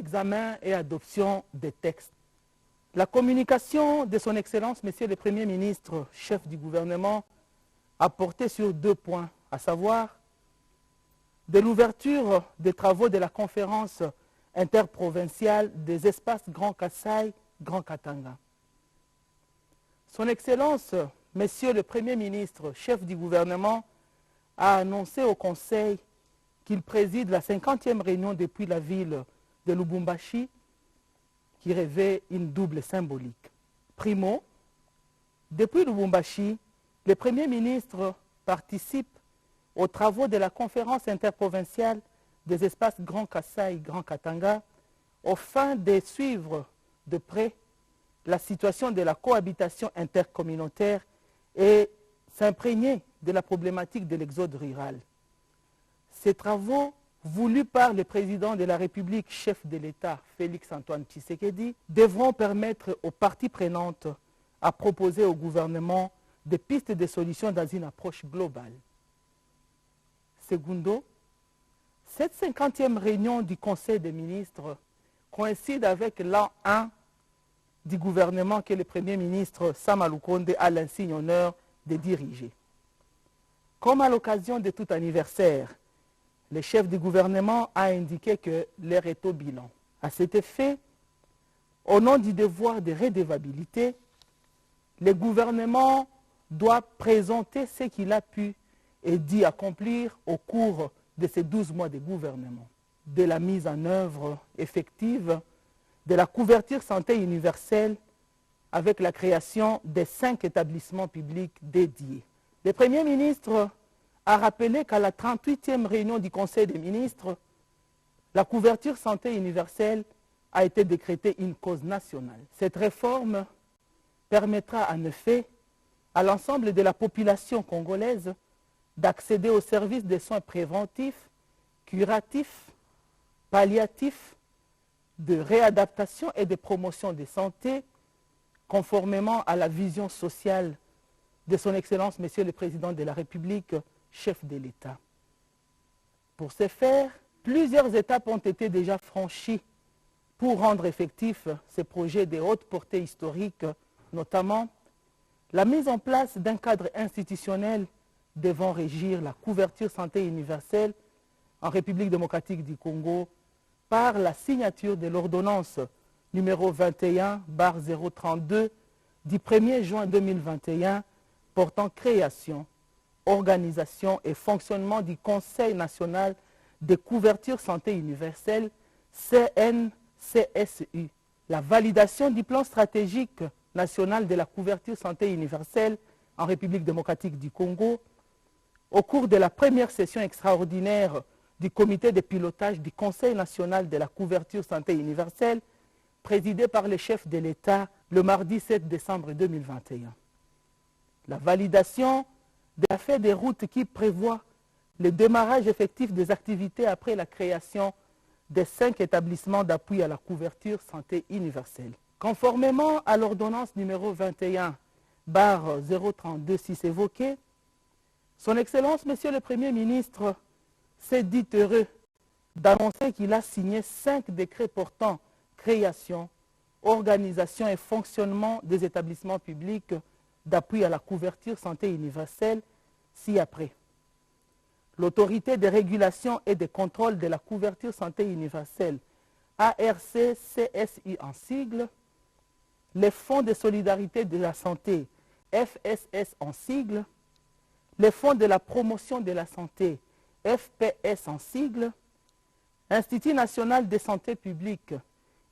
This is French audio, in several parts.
examen et adoption des textes. La communication de son Excellence, Monsieur le Premier ministre, chef du gouvernement, a porté sur 2 points, à savoir de l'ouverture des travaux de la conférence interprovinciale des espaces Grand Kasaï, Grand Katanga. Son Excellence, Monsieur le Premier ministre, chef du gouvernement, a annoncé au Conseil qu'il préside la 50e réunion depuis la ville de Lubumbashi, qui revêt une double symbolique. Primo, depuis Lubumbashi, le Premier ministre participe aux travaux de la conférence interprovinciale des espaces Grand Kasaï, Grand Katanga, aux fins de suivre de près la situation de la cohabitation intercommunautaire et s'imprégner de la problématique de l'exode rural. Ces travaux, voulus par le président de la République, chef de l'État, Félix-Antoine Tshisekedi, devront permettre aux parties prenantes à proposer au gouvernement des pistes de solutions dans une approche globale. Segundo, cette 50e réunion du Conseil des ministres coïncide avec l'an 1 du gouvernement que le Premier ministre Sama Lukonde a l'insigne honneur de diriger. Comme à l'occasion de tout anniversaire, le chef du gouvernement a indiqué que l'heure est au bilan. À cet effet, au nom du devoir de redevabilité, le gouvernement doit présenter ce qu'il a pu et dit accomplir au cours de ces 12 mois de gouvernement. De la mise en œuvre effective de la couverture santé universelle avec la création des 5 établissements publics dédiés. Le Premier ministre a rappelé qu'à la 38e réunion du Conseil des ministres, la couverture santé universelle a été décrétée une cause nationale. Cette réforme permettra en effet à l'ensemble de la population congolaise d'accéder aux services de soins préventifs, curatifs, palliatifs, de réadaptation et de promotion de santé, conformément à la vision sociale de son Excellence, Monsieur le Président de la République, chef de l'État. Pour ce faire, plusieurs étapes ont été déjà franchies pour rendre effectifs ces projets de haute portée historique, notamment la mise en place d'un cadre institutionnel devant régir la couverture santé universelle en République démocratique du Congo par la signature de l'ordonnance numéro 21/032 du 1er juin 2021 portant création, organisation et fonctionnement du Conseil national de couverture santé universelle, CNCSU. La validation du plan stratégique national de la couverture santé universelle en République démocratique du Congo au cours de la première session extraordinaire du comité de pilotage du Conseil national de la couverture santé universelle, présidé par le chef de l'État le mardi 7 décembre 2021. La validation de la feuille de route qui prévoit le démarrage effectif des activités après la création des 5 établissements d'appui à la couverture santé universelle. Conformément à l'ordonnance numéro 21/0326 évoquée, son Excellence, Monsieur le Premier ministre, s'est dit heureux d'annoncer qu'il a signé 5 décrets portant création, organisation et fonctionnement des établissements publics d'appui à la couverture santé universelle ci-après. L'autorité de régulation et de contrôle de la couverture santé universelle, ARC-CSI en sigle, les fonds de solidarité de la santé, FSS en sigle, les fonds de la promotion de la santé, FPS en sigle, Institut national de santé publique,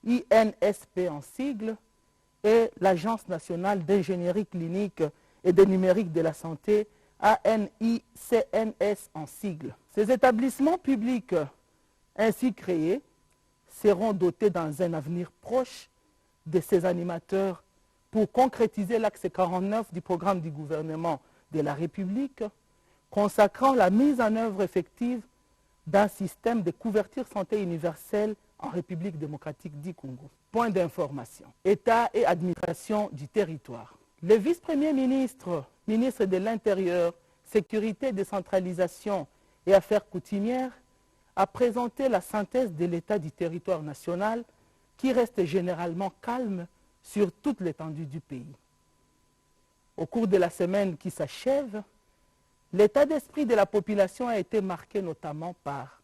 INSP en sigle, et l'Agence nationale d'ingénierie clinique et de numérique de la santé, ANICNS en sigle. Ces établissements publics ainsi créés seront dotés dans un avenir proche de ces animateurs pour concrétiser l'axe 49 du programme du gouvernement de la République, consacrant la mise en œuvre effective d'un système de couverture santé universelle en République démocratique du Congo. Point d'information. État et administration du territoire. Le vice-premier ministre, ministre de l'Intérieur, Sécurité, Décentralisation et Affaires coutumières a présenté la synthèse de l'état du territoire national qui reste généralement calme sur toute l'étendue du pays. Au cours de la semaine qui s'achève, l'état d'esprit de la population a été marqué notamment par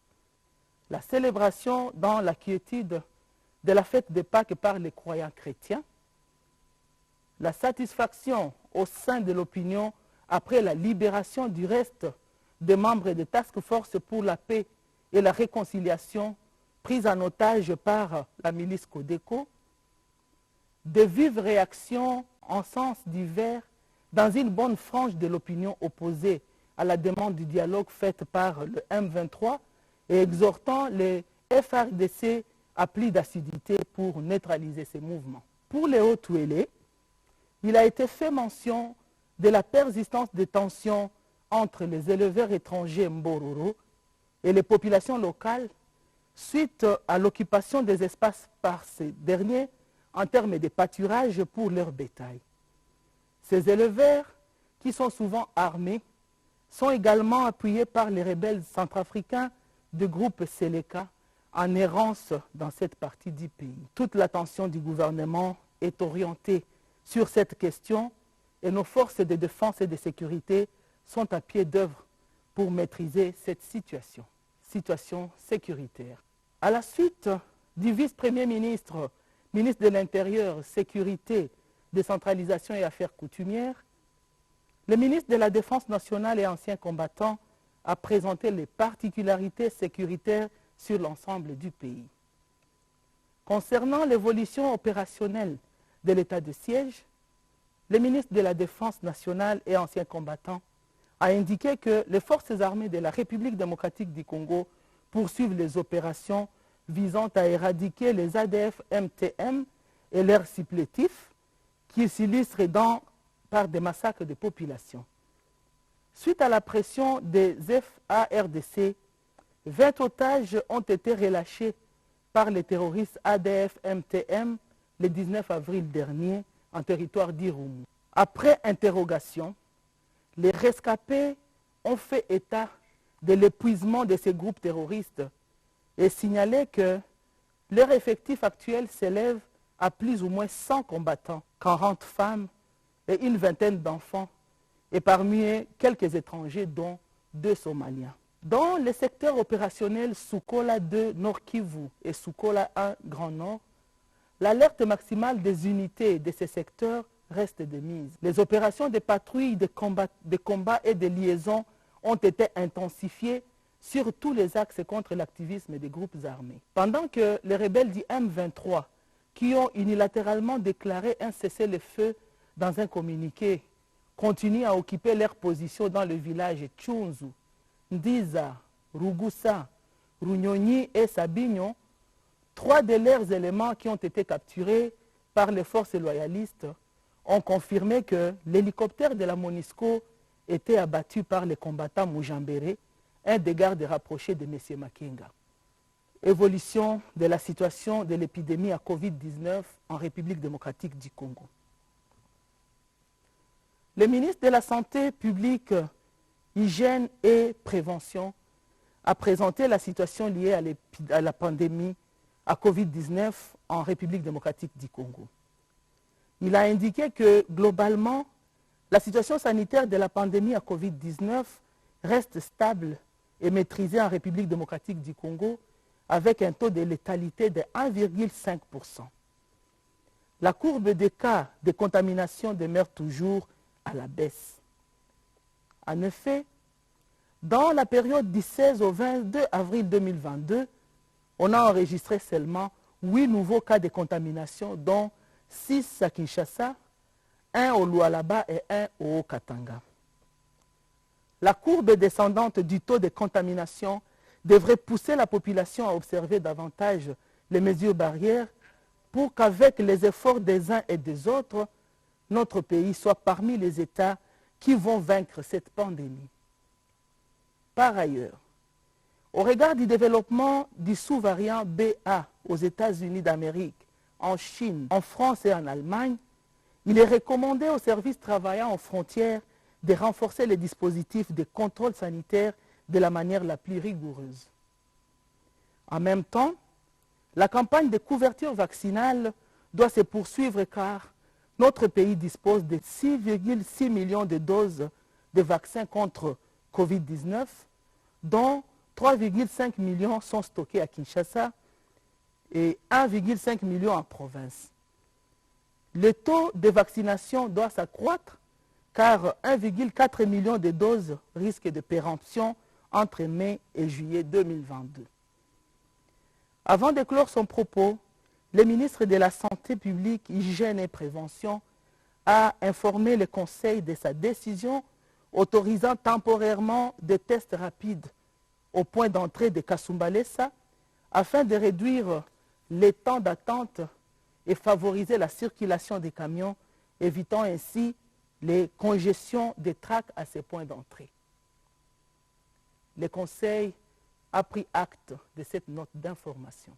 la célébration dans la quiétude de la fête de Pâques par les croyants chrétiens, la satisfaction au sein de l'opinion après la libération du reste des membres des task force pour la paix et la réconciliation prise en otage par la milice Codeco, de vives réactions en sens divers dans une bonne frange de l'opinion opposée à la demande du dialogue faite par le M23 et exhortant les FRDC à plus d'assiduité pour neutraliser ces mouvements. Pour les Hauts-Touélé, il a été fait mention de la persistance des tensions entre les éleveurs étrangers Mbororo et les populations locales suite à l'occupation des espaces par ces derniers en termes de pâturage pour leur bétail. Ces éleveurs, qui sont souvent armés, sont également appuyés par les rebelles centrafricains du groupe Seleka en errance dans cette partie du pays. Toute l'attention du gouvernement est orientée sur cette question et nos forces de défense et de sécurité sont à pied d'œuvre pour maîtriser cette situation sécuritaire. À la suite du vice-premier ministre, ministre de l'Intérieur, Sécurité, Décentralisation et Affaires coutumières, le ministre de la Défense nationale et ancien combattant a présenté les particularités sécuritaires sur l'ensemble du pays. Concernant l'évolution opérationnelle de l'état de siège, le ministre de la Défense nationale et ancien combattant a indiqué que les forces armées de la République démocratique du Congo poursuivent les opérations visant à éradiquer les ADF-MTM et leurs supplétifs qui s'illustrent par des massacres de populations. Suite à la pression des FARDC, 20 otages ont été relâchés par les terroristes ADF-MTM le 19 avril dernier en territoire d'Irumu. Après interrogation, les rescapés ont fait état de l'épuisement de ces groupes terroristes et signalé que leur effectif actuel s'élève à plus ou moins 100 combattants, 40 femmes et une vingtaine d'enfants, et parmi eux quelques étrangers dont 2 Somaliens. Dans les secteurs opérationnels Sukola 2 Nord Kivu et Sukola 1 Grand Nord, l'alerte maximale des unités de ces secteurs reste de mise. Les opérations de patrouille, de combat et de liaison ont été intensifiées sur tous les axes contre l'activisme des groupes armés. Pendant que les rebelles du M23, qui ont unilatéralement déclaré un cessez-le-feu dans un communiqué, continuent à occuper leurs positions dans le village Tchunzu, Ndiza, Rugusa, Runyonyi et Sabignon, 3 de leurs éléments qui ont été capturés par les forces loyalistes ont confirmé que l'hélicoptère de la MONUSCO était abattu par les combattants Mujambere, un des gardes rapprochés de M. Makenga. Évolution de la situation de l'épidémie à Covid-19 en République démocratique du Congo. Le ministre de la Santé publique, Hygiène et Prévention a présenté la situation liée à la pandémie à Covid-19 en République démocratique du Congo. Il a indiqué que globalement, la situation sanitaire de la pandémie à Covid-19 reste stable et maîtrisée en République démocratique du Congo avec un taux de létalité de 1,5%. La courbe des cas de contamination demeure toujours à la baisse. En effet, dans la période du 16 au 22 avril 2022, on a enregistré seulement 8 nouveaux cas de contamination, dont 6 à Kinshasa, 1 au Lualaba et 1 au Haut-Katanga. La courbe descendante du taux de contamination devrait pousser la population à observer davantage les mesures barrières pour qu'avec les efforts des uns et des autres, notre pays soit parmi les États qui vont vaincre cette pandémie. Par ailleurs, au regard du développement du sous-variant BA aux États-Unis d'Amérique, en Chine, en France et en Allemagne, il est recommandé aux services travaillant aux frontières de renforcer les dispositifs de contrôle sanitaire de la manière la plus rigoureuse. En même temps, la campagne de couverture vaccinale doit se poursuivre car notre pays dispose de 6,6 millions de doses de vaccins contre Covid-19, dont 3,5 millions sont stockés à Kinshasa et 1,5 million en province. Le taux de vaccination doit s'accroître car 1,4 million de doses risquent de péremption entre mai et juillet 2022. Avant de clore son propos, le ministre de la Santé publique, Hygiène et Prévention a informé le Conseil de sa décision autorisant temporairement des tests rapides au point d'entrée de Kasumbalesa afin de réduire les temps d'attente et favoriser la circulation des camions, évitant ainsi les congestions des tracts à ces points d'entrée. Le Conseil a pris acte de cette note d'information.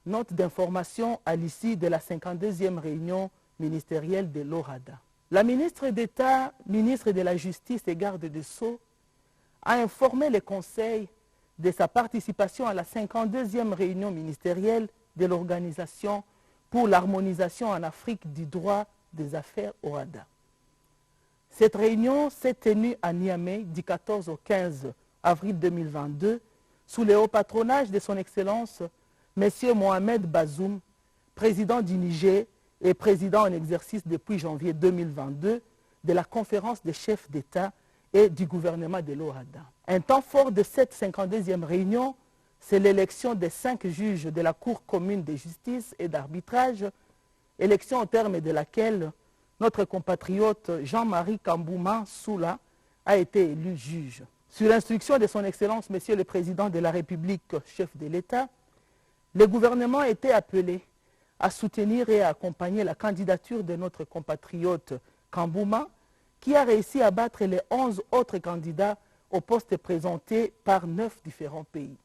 Note d'information à l'issue de la 52e réunion ministérielle de l'ORADA. La ministre d'État, ministre de la Justice et garde des Sceaux a informé le Conseil de sa participation à la 52e réunion ministérielle de l'Organisation pour l'harmonisation en Afrique du droit des affaires ORADA. Cette réunion s'est tenue à Niamey du 14 au 15 avril 2022 sous le haut patronage de son Excellence M. Mohamed Bazoum, président du Niger et président en exercice depuis janvier 2022 de la conférence des chefs d'État et du gouvernement de l'ORADA. Un temps fort de cette 52e réunion, c'est l'élection des 5 juges de la Cour commune de justice et d'arbitrage, élection au terme de laquelle notre compatriote Jean-Marie Kambouma Soula a été élu juge. Sur l'instruction de son Excellence, Monsieur le Président de la République, chef de l'État, le gouvernement était appelé à soutenir et à accompagner la candidature de notre compatriote Kambouma, qui a réussi à battre les 11 autres candidats au poste présentés par 9 différents pays.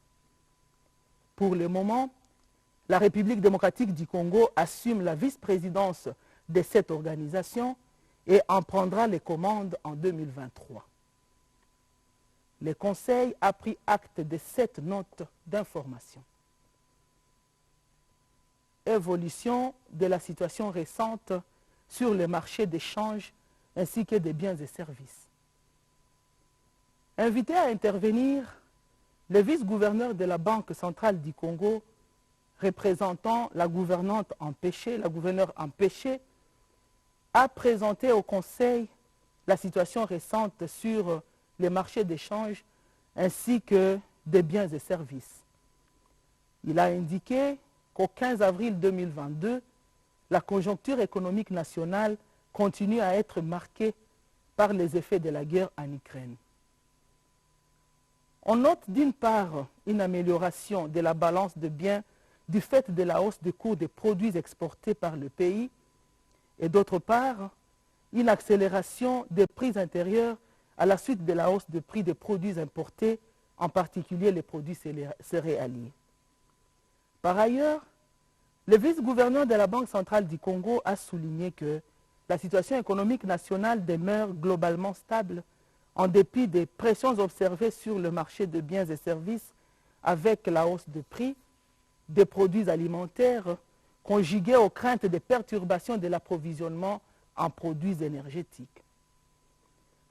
Pour le moment, la République démocratique du Congo assume la vice-présidence de cette organisation et en prendra les commandes en 2023. Le Conseil a pris acte de cette note d'information. Évolution de la situation récente sur le marché d'échange ainsi que des biens et services. Invité à intervenir, le vice-gouverneur de la Banque centrale du Congo, représentant la gouverneure empêchée, a présenté au Conseil la situation récente sur les marchés d'échange ainsi que des biens et services. Il a indiqué qu'au 15 avril 2022, la conjoncture économique nationale continue à être marquée par les effets de la guerre en Ukraine. On note d'une part une amélioration de la balance de biens du fait de la hausse des cours des produits exportés par le pays et d'autre part une accélération des prix intérieurs à la suite de la hausse des prix des produits importés, en particulier les produits céréaliers. Par ailleurs, le vice-gouverneur de la Banque centrale du Congo a souligné que la situation économique nationale demeure globalement stable en dépit des pressions observées sur le marché de biens et services avec la hausse de prix des produits alimentaires conjuguée aux craintes de perturbations de l'approvisionnement en produits énergétiques.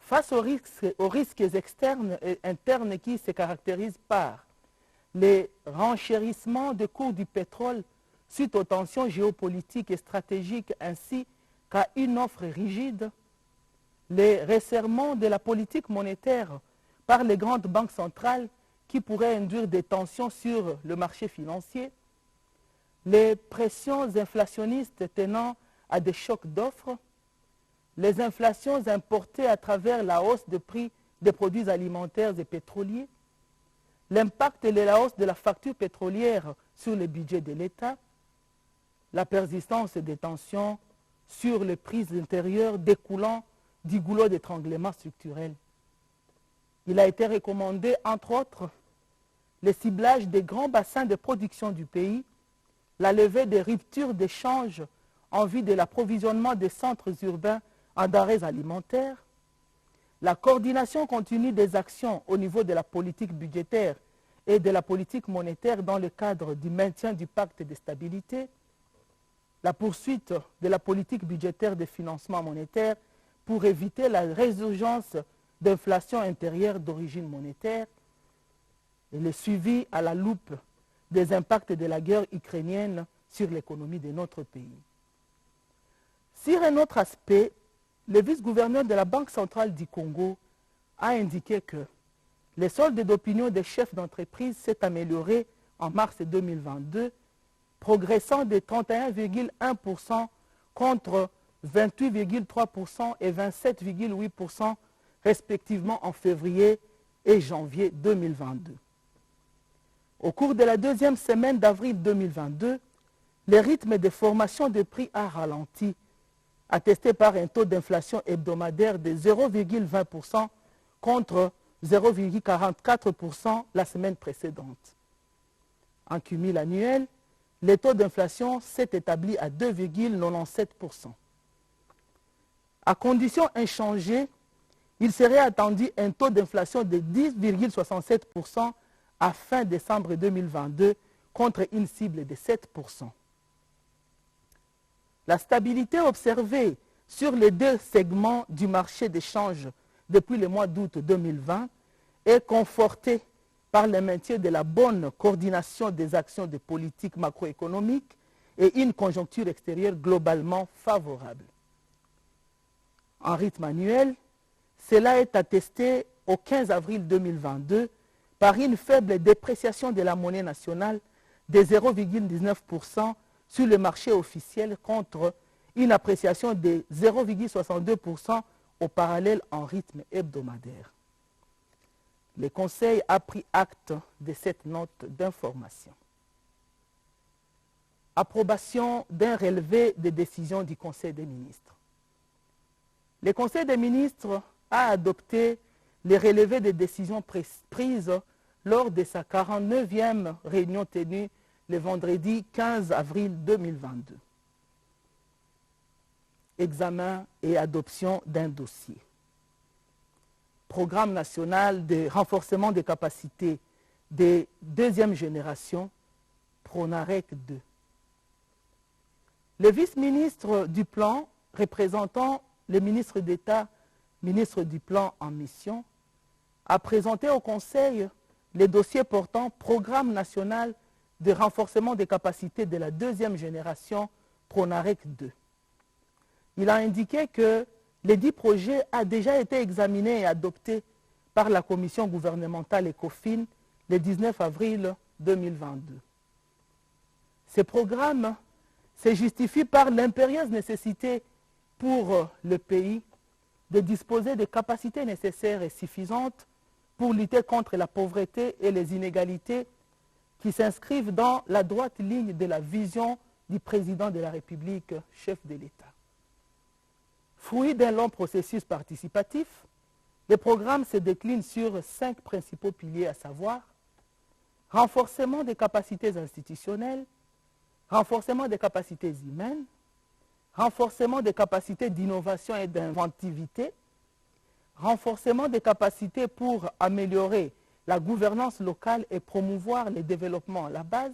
Face aux risques externes et internes qui se caractérisent par les renchérissements des cours du pétrole suite aux tensions géopolitiques et stratégiques ainsi qu'à une offre rigide, les resserrements de la politique monétaire par les grandes banques centrales qui pourraient induire des tensions sur le marché financier, les pressions inflationnistes tenant à des chocs d'offres, les inflations importées à travers la hausse de prix des produits alimentaires et pétroliers, l'impact de la hausse de la facture pétrolière sur le budget de l'État, la persistance des tensions sur les prix intérieurs découlant du goulot d'étranglement structurel. Il a été recommandé, entre autres, le ciblage des grands bassins de production du pays, la levée des ruptures d'échange en vue de l'approvisionnement des centres urbains en denrées alimentaires, la coordination continue des actions au niveau de la politique budgétaire et de la politique monétaire dans le cadre du maintien du pacte de stabilité, la poursuite de la politique budgétaire de financement monétaire pour éviter la résurgence d'inflation intérieure d'origine monétaire et le suivi à la loupe des impacts de la guerre ukrainienne sur l'économie de notre pays. Sur un autre aspect, le vice-gouverneur de la Banque centrale du Congo a indiqué que le solde d'opinion des chefs d'entreprise s'est amélioré en mars 2022, progressant de 31,1% contre 28,3% et 27,8% respectivement en février et janvier 2022. Au cours de la deuxième semaine d'avril 2022, le rythme de formation de prix a ralenti, attesté par un taux d'inflation hebdomadaire de 0,20% contre 0,44% la semaine précédente. En cumul annuel, le taux d'inflation s'est établi à 2,97%. À condition inchangée, il serait attendu un taux d'inflation de 10,67% à fin décembre 2022 contre une cible de 7%. La stabilité observée sur les deux segments du marché d'échange depuis le mois d'août 2020 est confortée par le maintien de la bonne coordination des actions de politique macroéconomique et une conjoncture extérieure globalement favorable. En rythme annuel, cela est attesté au 15 avril 2022 par une faible dépréciation de la monnaie nationale de 0,19% sur le marché officiel contre une appréciation de 0,62% au parallèle en rythme hebdomadaire. Le Conseil a pris acte de cette note d'information. Approbation d'un relevé des décisions du Conseil des ministres. Le Conseil des ministres a adopté les relevés des décisions prises lors de sa 49e réunion tenue le vendredi 15 avril 2022. Examen et adoption d'un dossier. Programme national de renforcement des capacités de deuxième génération, PRONAREC 2. Le vice-ministre du Plan, représentant le ministre d'État, ministre du Plan en mission, a présenté au Conseil les dossiers portant Programme national de renforcement des capacités de la deuxième génération, PRONAREC 2. Il a indiqué que les 10 projets ont déjà été examinés et adoptés par la commission gouvernementale ECOFIN le 19 avril 2022. Ces programmes se justifient par l'impérieuse nécessité pour le pays de disposer des capacités nécessaires et suffisantes pour lutter contre la pauvreté et les inégalités qui s'inscrivent dans la droite ligne de la vision du président de la République, chef de l'État. Fruit d'un long processus participatif, le programme se décline sur 5 principaux piliers, à savoir renforcement des capacités institutionnelles, renforcement des capacités humaines, renforcement des capacités d'innovation et d'inventivité, renforcement des capacités pour améliorer la gouvernance locale et promouvoir le développement à la base,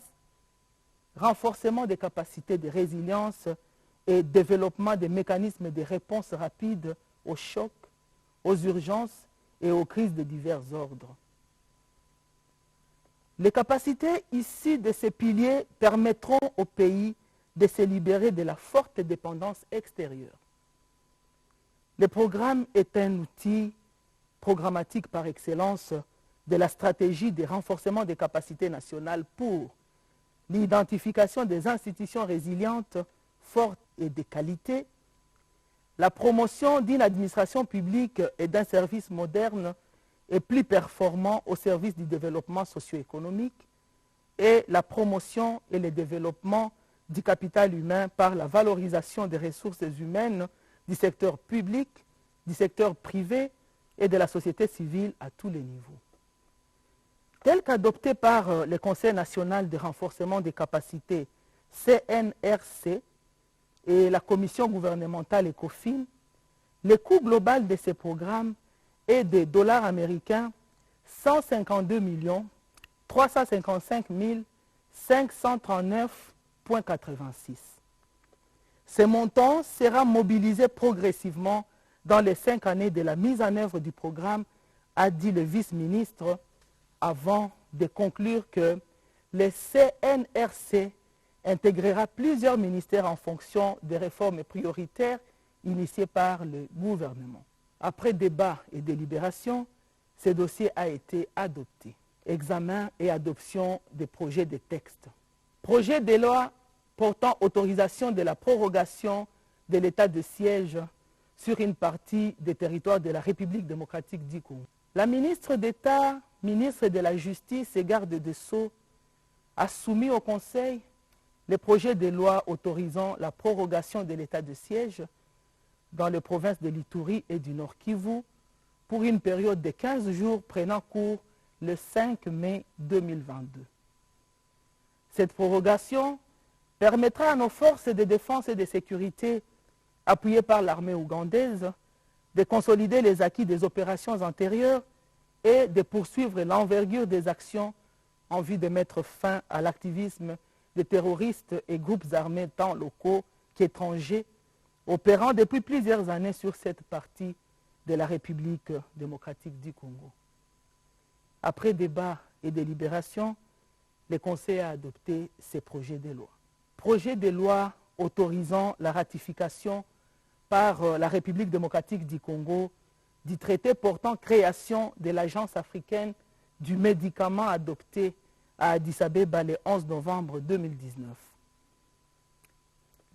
renforcement des capacités de résilience et développement des mécanismes de réponse rapide aux chocs, aux urgences et aux crises de divers ordres. Les capacités issues de ces piliers permettront au pays de se libérer de la forte dépendance extérieure. Le programme est un outil programmatique par excellence de la stratégie de renforcement des capacités nationales pour l'identification des institutions résilientes, fortes et de qualité, la promotion d'une administration publique et d'un service moderne et plus performant au service du développement socio-économique et la promotion et le développement du capital humain par la valorisation des ressources humaines du secteur public, du secteur privé et de la société civile à tous les niveaux. Tel qu'adopté par le Conseil national de renforcement des capacités CNRC et la commission gouvernementale ECOFIN, le coût global de ces programmes est de dollars américains 152 355 539,86. Ce montant sera mobilisé progressivement dans les 5 années de la mise en œuvre du programme, a dit le vice-ministre, avant de conclure que le CNRC intégrera plusieurs ministères en fonction des réformes prioritaires initiées par le gouvernement. Après débat et délibération, ce dossier a été adopté. Examen et adoption des projets de texte. Projet de loi portant autorisation de la prorogation de l'état de siège sur une partie des territoires de la République démocratique du Congo. La ministre d'État, ministre de la Justice et garde des Sceaux a soumis au Conseil le projet de loi autorisant la prorogation de l'état de siège dans les provinces de l'Ituri et du Nord Kivu pour une période de 15 jours prenant cours le 5 mai 2022. Cette prorogation permettra à nos forces de défense et de sécurité appuyées par l'armée ougandaise de consolider les acquis des opérations antérieures et de poursuivre l'envergure des actions en vue de mettre fin à l'activisme des terroristes et groupes armés tant locaux qu'étrangers opérant depuis plusieurs années sur cette partie de la République démocratique du Congo. Après débat et délibération, le Conseil a adopté ces projets de loi. Projet de loi autorisant la ratification par la République démocratique du Congo du traité portant création de l'Agence africaine du médicament adopté à Addis Abeba le 11 novembre 2019.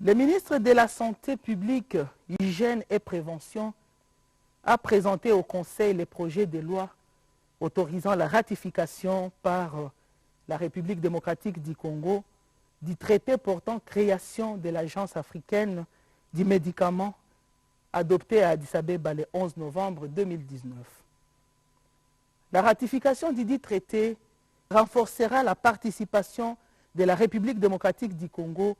Le ministre de la Santé publique, Hygiène et Prévention a présenté au Conseil les projets de loi autorisant la ratification par la République démocratique du Congo du traité portant création de l'Agence africaine du médicament adopté à Addis Abeba le 11 novembre 2019. La ratification du dit traité renforcera la participation de la République démocratique du Congo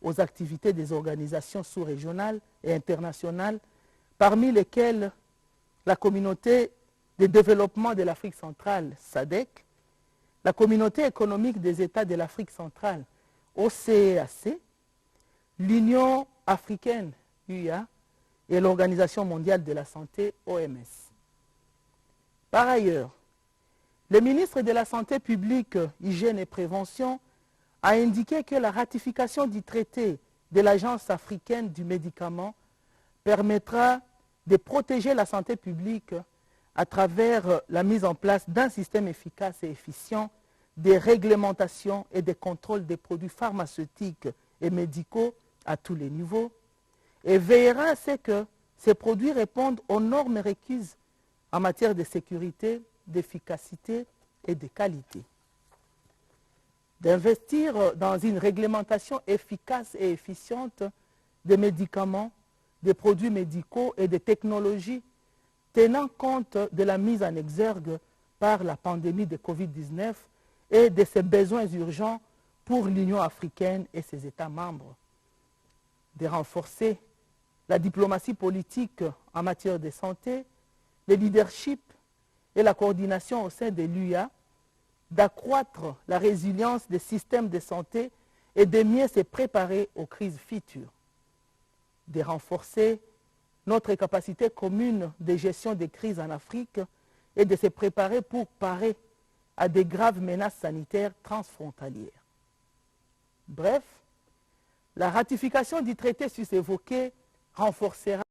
aux activités des organisations sous-régionales et internationales, parmi lesquelles la communauté de développement de l'Afrique centrale, SADC, la communauté économique des États de l'Afrique centrale, OCEAC, l'Union africaine, UA, et l'Organisation mondiale de la santé, OMS. Par ailleurs, le ministre de la Santé publique, Hygiène et Prévention a indiqué que la ratification du traité de l'Agence africaine du médicament permettra de protéger la santé publique à travers la mise en place d'un système efficace et efficient de réglementation et de contrôle des produits pharmaceutiques et médicaux à tous les niveaux, et veillera à ce que ces produits répondent aux normes requises en matière de sécurité, d'efficacité et de qualité. D'investir dans une réglementation efficace et efficiente des médicaments, des produits médicaux et des technologies tenant compte de la mise en exergue par la pandémie de Covid-19 et de ses besoins urgents pour l'Union africaine et ses États membres. De renforcer la diplomatie politique en matière de santé, le leadership et la coordination au sein de l'UA, d'accroître la résilience des systèmes de santé et de mieux se préparer aux crises futures, de renforcer notre capacité commune de gestion des crises en Afrique et de se préparer pour parer à des graves menaces sanitaires transfrontalières. Bref, la ratification du traité sus-évoqué renforcera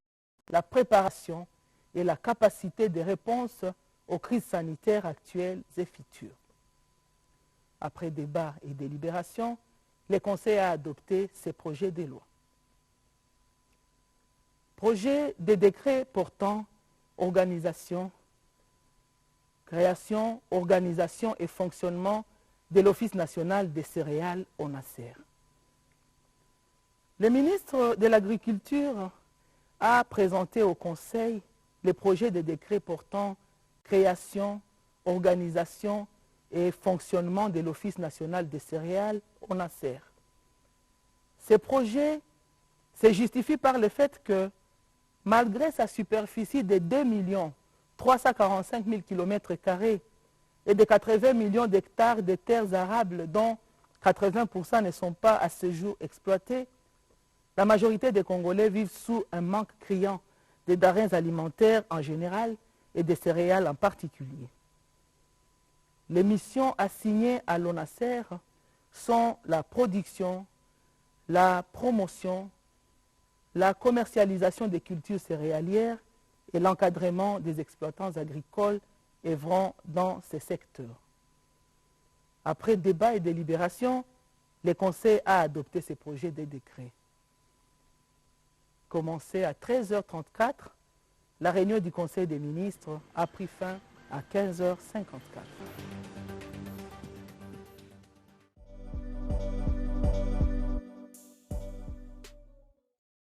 la préparation et la capacité de réponse aux crises sanitaires actuelles et futures. Après débat et délibération, le Conseil a adopté ces projets de loi. Projet de décret portant organisation, création, organisation et fonctionnement de l'Office national des céréales, ONACER. Le ministre de l'Agriculture a présenté au Conseil le projet de décret portant création, organisation et fonctionnement de l'Office national des céréales, ONACER. Ce projet se justifie par le fait que, malgré sa superficie de 2 345 000 km², et de 80 millions d'hectares de terres arables dont 80% ne sont pas à ce jour exploités, la majorité des Congolais vivent sous un manque criant de denrées alimentaires en général et des céréales en particulier. Les missions assignées à l'ONASER sont la production, la promotion, la commercialisation des cultures céréalières et l'encadrement des exploitants agricoles œuvrant dans ces secteurs. Après débat et délibération, le Conseil a adopté ces projets de décret. Commencé à 13h34, la réunion du Conseil des ministres a pris fin à 15h54.